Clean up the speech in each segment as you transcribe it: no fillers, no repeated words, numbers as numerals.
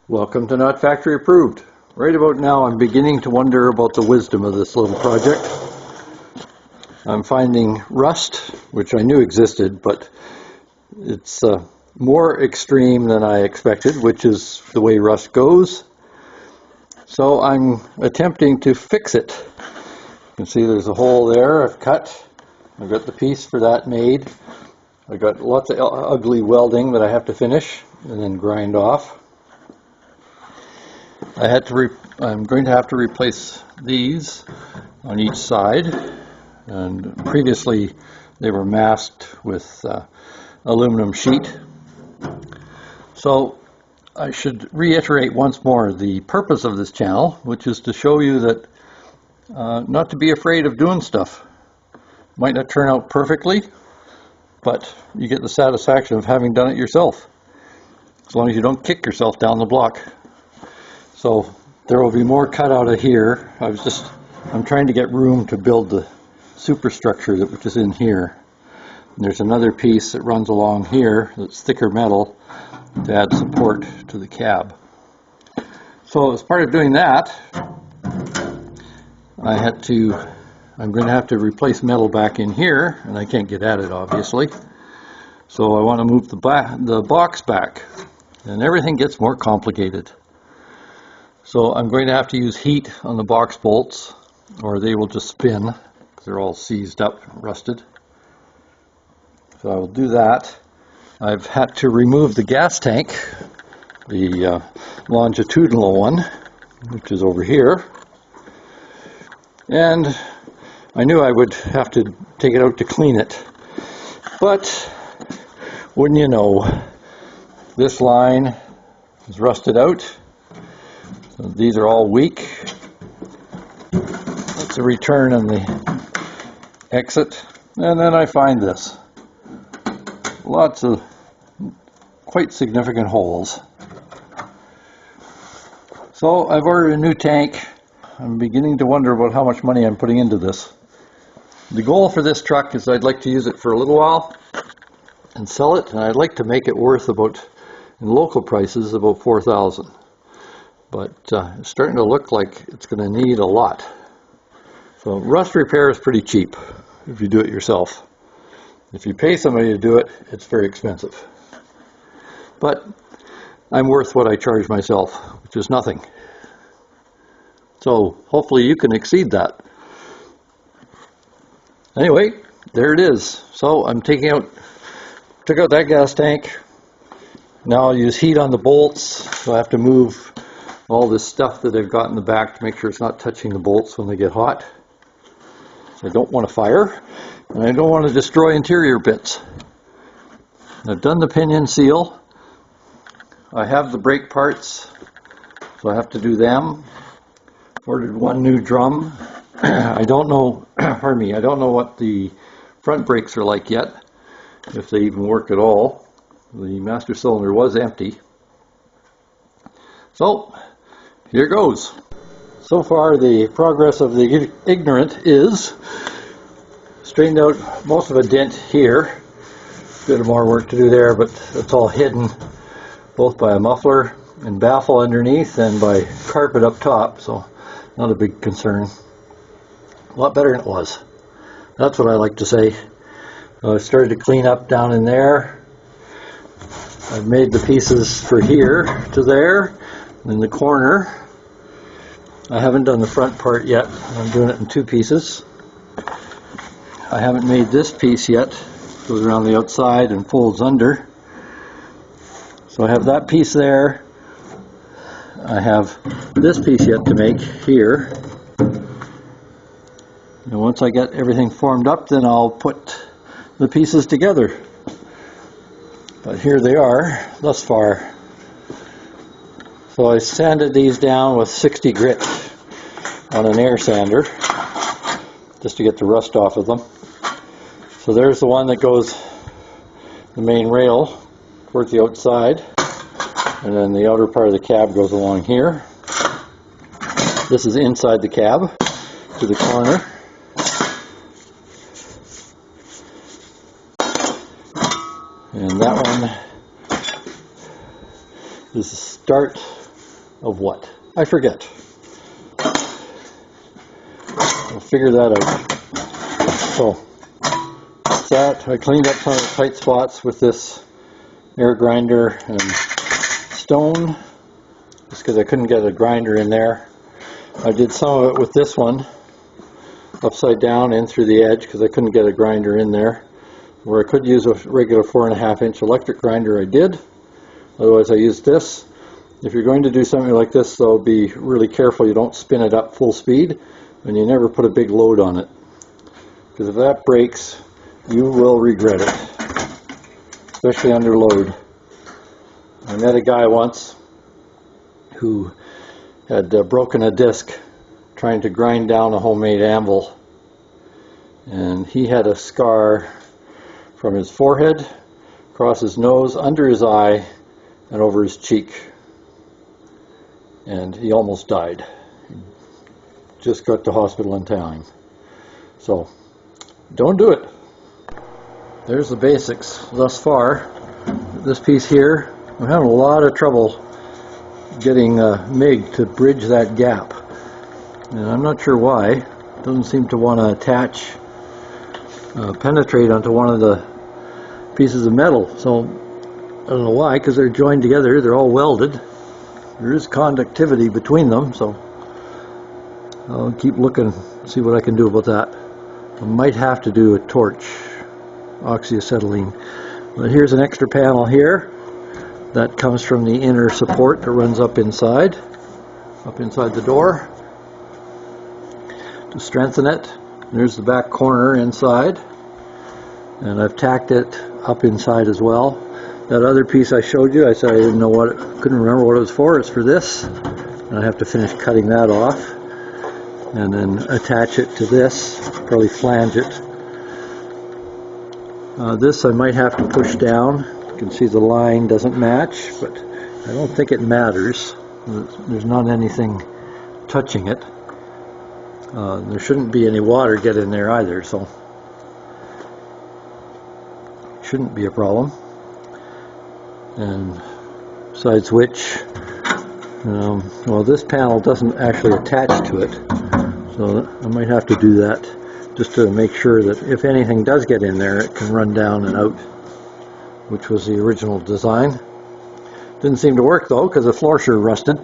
Welcome to Not Factory Approved. Right about now I'm beginning to wonder about the wisdom of this little project. I'm finding rust, which I knew existed, but it's more extreme than I expected, which is the way rust goes. So I'm attempting to fix it. You can see there's a hole there I've cut. I've got the piece for that made. I've got lots of ugly welding that I have to finish and then grind off. I'm going to have to replace these on each side, and previously they were masked with aluminum sheet. So I should reiterate once more the purpose of this channel, which is to show you that not to be afraid of doing stuff. Might not turn out perfectly, but you get the satisfaction of having done it yourself, as long as you don't kick yourself down the block. So there will be more cut out of here. I'm trying to get room to build the superstructure which is in here. And there's another piece that runs along here that's thicker metal to add support to the cab. So as part of doing that, I'm going to have to replace metal back in here, and I can't get at it obviously. So I want to move the box back, and everything gets more complicated. So I'm going to have to use heat on the box bolts, or they will just spin because they're all seized up, rusted. So I will do that. I've had to remove the gas tank, the longitudinal one, which is over here. And I knew I would have to take it out to clean it. But wouldn't you know, this line is rusted out. So these are all weak. That's a return on the exit. And then I find this. Lots of quite significant holes. So I've ordered a new tank. I'm beginning to wonder about how much money I'm putting into this. The goal for this truck is I'd like to use it for a little while and sell it, and I'd like to make it worth about, in local prices, about $4,000. But it's starting to look like it's going to need a lot. So rust repair is pretty cheap if you do it yourself. If you pay somebody to do it, it's very expensive. But I'm worth what I charge myself, which is nothing. So hopefully you can exceed that. Anyway, there it is. So I'm took out that gas tank. Now I'll use heat on the bolts. So I have to move all this stuff that I've got in the back to make sure it's not touching the bolts when they get hot. So I don't want to fire, and I don't want to destroy interior bits. I've done the pinion seal. I have the brake parts, so I have to do them. Ordered one new drum. I don't know, pardon me, I don't know what the front brakes are like yet, if they even work at all. The master cylinder was empty. So, here goes. So far the progress of the ignorant is straightened out most of a dent here. A bit more work to do there, but it's all hidden both by a muffler and baffle underneath and by carpet up top, so not a big concern. A lot better than it was. That's what I like to say. I started to clean up down in there. I've made the pieces for here to there in the corner. I haven't done the front part yet. I'm doing it in two pieces. I haven't made this piece yet. It goes around the outside and folds under. So I have that piece there. I have this piece yet to make here. And once I get everything formed up, then I'll put the pieces together. But here they are thus far. So I sanded these down with 60 grit on an air sander just to get the rust off of them. So there's the one that goes the main rail towards the outside, and then the outer part of the cab goes along here. This is inside the cab to the corner. And that one is the start of what? I forget. We'll figure that out. So that I cleaned up some of the tight spots with this air grinder and stone, just because I couldn't get a grinder in there. I did some of it with this one upside down in through the edge because I couldn't get a grinder in there. Where I could use a regular 4.5-inch electric grinder, I did. Otherwise I used this. If you're going to do something like this, though, be really careful you don't spin it up full speed and you never put a big load on it, because if that breaks you will regret it, especially under load. I met a guy once who had broken a disc trying to grind down a homemade anvil, and he had a scar from his forehead, across his nose, under his eye, and over his cheek, and he almost died. He just got to hospital in time. So don't do it. There's the basics thus far. This piece here, I'm having a lot of trouble getting MIG to bridge that gap, and I'm not sure why. It doesn't seem to want to attach, penetrate onto one of the pieces of metal. So I don't know why, because they're joined together, they're all welded. There is conductivity between them, so I'll keep looking, see what I can do about that. I might have to do a torch, oxyacetylene. But here's an extra panel here that comes from the inner support that runs up inside the door to strengthen it. There's the back corner inside, and I've tacked it up inside as well. That other piece I showed you, I said I didn't know what, couldn't remember what it was for. It's for this, and I have to finish cutting that off and then attach it to this, probably flange it. This I might have to push down. You can see the line doesn't match, but I don't think it matters. There's not anything touching it. There shouldn't be any water get in there either, so shouldn't be a problem. And besides which, well, this panel doesn't actually attach to it, so I might have to do that just to make sure that if anything does get in there, it can run down and out, which was the original design. Didn't seem to work though, because the floor sure rusted.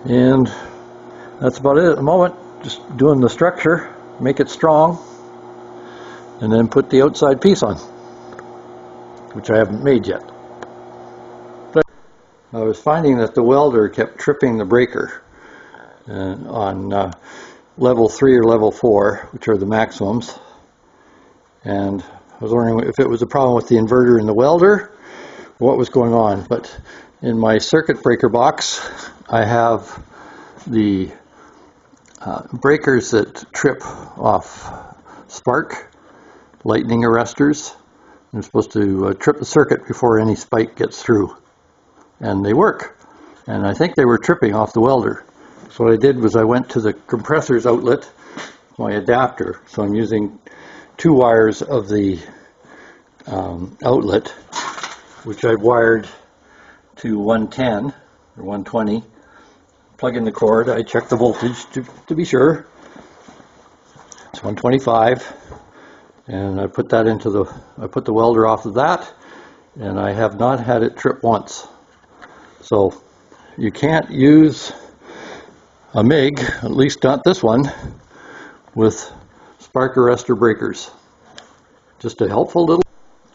And that's about it at the moment. Just doing the structure, make it strong, and then put the outside piece on, which I haven't made yet. But I was finding that the welder kept tripping the breaker on level 3 or level 4, which are the maximums, and I was wondering if it was a problem with the inverter in the welder, what was going on. But in my circuit breaker box I have the breakers that trip off spark lightning arresters. They're supposed to trip the circuit before any spike gets through, and they work, and I think they were tripping off the welder. So what I did was I went to the compressor's outlet, my adapter, so I'm using 2 wires of the outlet, which I've wired to 110 or 120. Plug in the cord, I check the voltage to be sure. It's 125, and I put that into I put the welder off of that, and I have not had it trip once. So you can't use a MIG, at least not this one, with spark arrestor breakers. Just a helpful little.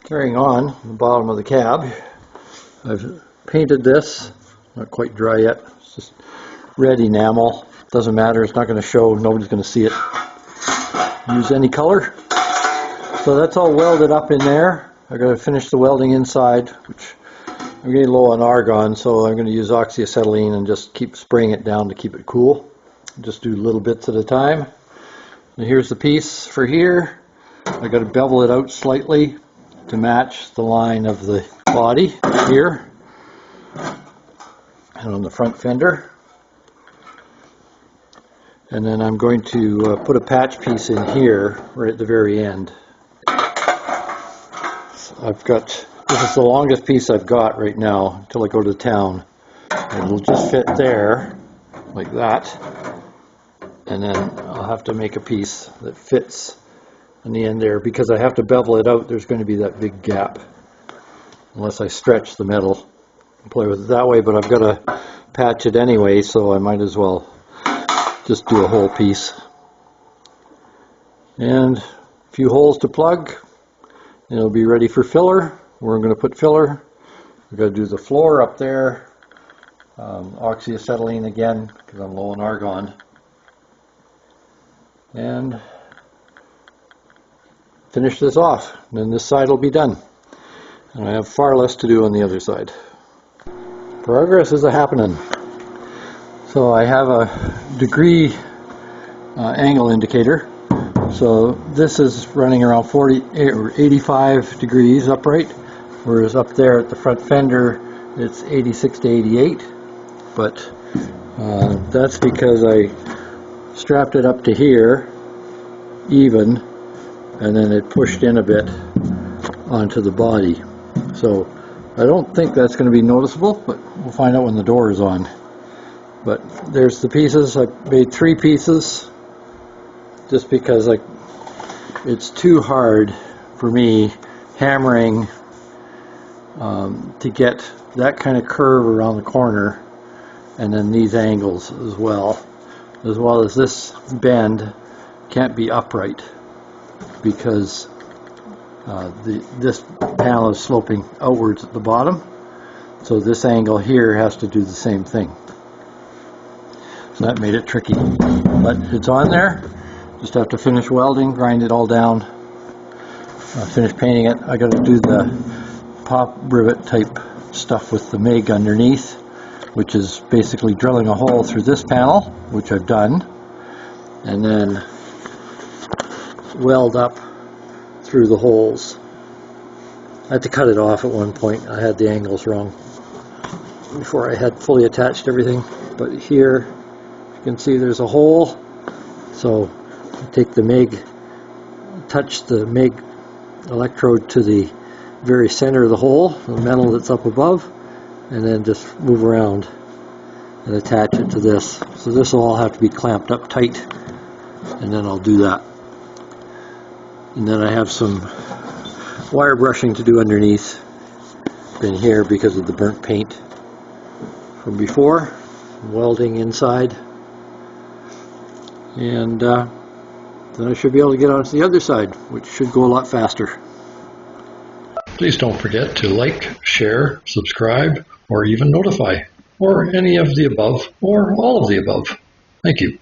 Carrying on the bottom of the cab, I've painted this, not quite dry yet, it's just red enamel. Doesn't matter, it's not going to show, nobody's going to see it. Use any color. So that's all welded up in there. I've got to finish the welding inside, which I'm getting low on argon, so I'm going to use oxyacetylene and just keep spraying it down to keep it cool. Just do little bits at a time. And here's the piece for here. I've got to bevel it out slightly to match the line of the body here and on the front fender. And then I'm going to put a patch piece in here right at the very end. So I've got This is the longest piece I've got right now until I go to town. It'll just fit there, like that. And then I'll have to make a piece that fits in the end there, because I have to bevel it out. There's going to be that big gap unless I stretch the metal and play with it that way, but I've got to patch it anyway, so I might as well just do a whole piece. And a few holes to plug, and it'll be ready for filler. We're going to put filler. We've got to do the floor up there, oxyacetylene again because I'm low on argon, and finish this off. And then this side will be done, and I have far less to do on the other side. Progress is a-happening. So I have a degree angle indicator. So this is running around 40 or 85 degrees upright, whereas up there at the front fender it's 86 to 88. But that's because I strapped it up to here even, and then it pushed in a bit onto the body. So I don't think that's going to be noticeable, but we'll find out when the door is on. But there's the pieces. I made 3 pieces just because it's too hard for me hammering to get that kind of curve around the corner, and then these angles as well as this bend can't be upright because this panel is sloping outwards at the bottom, so this angle here has to do the same thing. So that made it tricky, but it's on there. Just have to finish welding, grind it all down, finish painting it. I got to do the pop rivet type stuff with the MIG underneath, which is basically drilling a hole through this panel, which I've done, and then weld up through the holes. I had to cut it off at one point. I had the angles wrong before I had fully attached everything. But here you can see there's a hole, so I take the MIG, touch the MIG electrode to the very center of the hole, the metal that's up above, and then just move around and attach it to this. So this will all have to be clamped up tight, and then I'll do that. And then I have some wire brushing to do underneath in here because of the burnt paint from before, welding inside, and then I should be able to get onto the other side, which should go a lot faster. Please don't forget to like, share, subscribe, or even notify, or any of the above, or all of the above. Thank you.